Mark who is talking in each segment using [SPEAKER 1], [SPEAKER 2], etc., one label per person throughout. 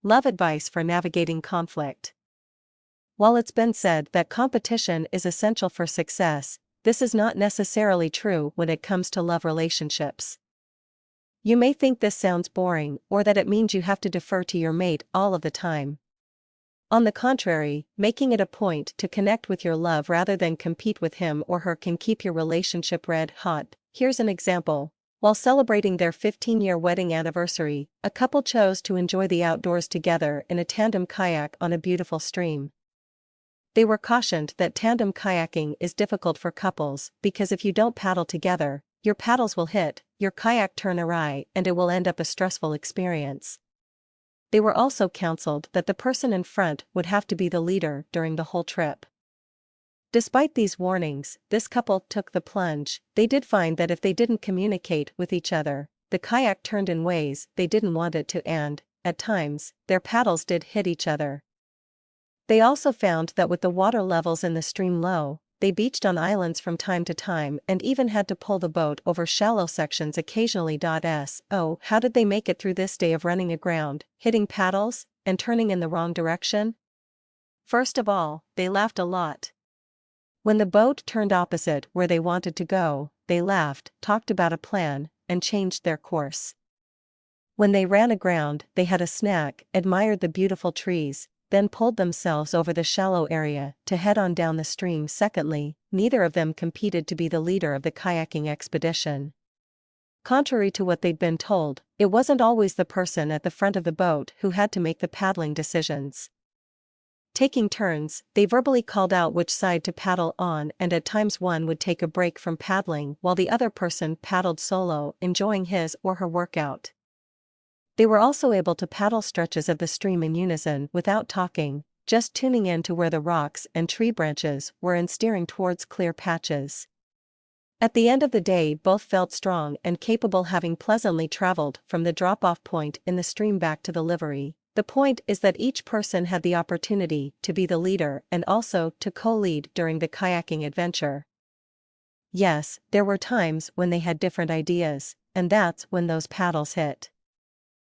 [SPEAKER 1] Love advice for navigating conflict. While it's been said that competition is essential for success, this is not necessarily true when it comes to love relationships. You may think this sounds boring or that it means you have to defer to your mate all of the time. On the contrary, making it a point to connect with your love rather than compete with him or her can keep your relationship red hot. Here's an example. While celebrating their 15-year wedding anniversary, a couple chose to enjoy the outdoors together in a tandem kayak on a beautiful stream. They were cautioned that tandem kayaking is difficult for couples because if you don't paddle together, your paddles will hit, your kayak turn awry, and it will end up a stressful experience. They were also counseled that the person in front would have to be the leader during the whole trip. Despite these warnings, this couple took the plunge. They did find that if they didn't communicate with each other, the kayak turned in ways they didn't want it to, and, at times, their paddles did hit each other. They also found that with the water levels in the stream low, they beached on islands from time to time and even had to pull the boat over shallow sections occasionally. So, how did they make it through this day of running aground, hitting paddles, and turning in the wrong direction? First of all, they laughed a lot. When the boat turned opposite where they wanted to go, they laughed, talked about a plan, and changed their course. When they ran aground, they had a snack, admired the beautiful trees, then pulled themselves over the shallow area to head on down the stream. Secondly, neither of them competed to be the leader of the kayaking expedition. Contrary to what they'd been told, it wasn't always the person at the front of the boat who had to make the paddling decisions. Taking turns, they verbally called out which side to paddle on, and at times one would take a break from paddling while the other person paddled solo, enjoying his or her workout. They were also able to paddle stretches of the stream in unison without talking, just tuning in to where the rocks and tree branches were and steering towards clear patches. At the end of the day, both felt strong and capable, having pleasantly traveled from the drop-off point in the stream back to the livery. The point is that each person had the opportunity to be the leader and also to co-lead during the kayaking adventure. Yes, there were times when they had different ideas, and that's when those paddles hit.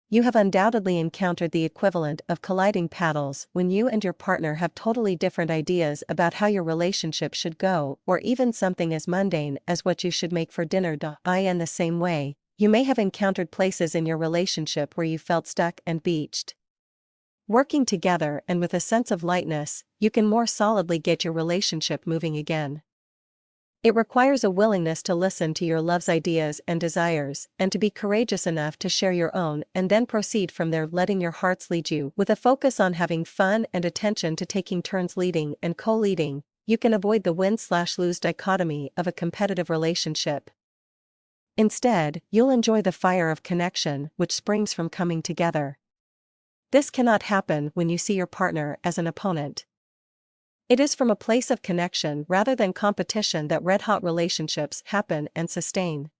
[SPEAKER 1] You have undoubtedly encountered the equivalent of colliding paddles when you and your partner have totally different ideas about how your relationship should go, or even something as mundane as what you should make for dinner. In the same way, you may have encountered places in your relationship where you felt stuck and beached. Working together and with a sense of lightness, you can more solidly get your relationship moving again. It requires a willingness to listen to your love's ideas and desires, and to be courageous enough to share your own and then proceed from there, letting your hearts lead you. With a focus on having fun and attention to taking turns leading and co-leading, you can avoid the win-slash-lose dichotomy of a competitive relationship. Instead, you'll enjoy the fire of connection which springs from coming together. This cannot happen when you see your partner as an opponent. It is from a place of connection rather than competition that red-hot relationships happen and sustain.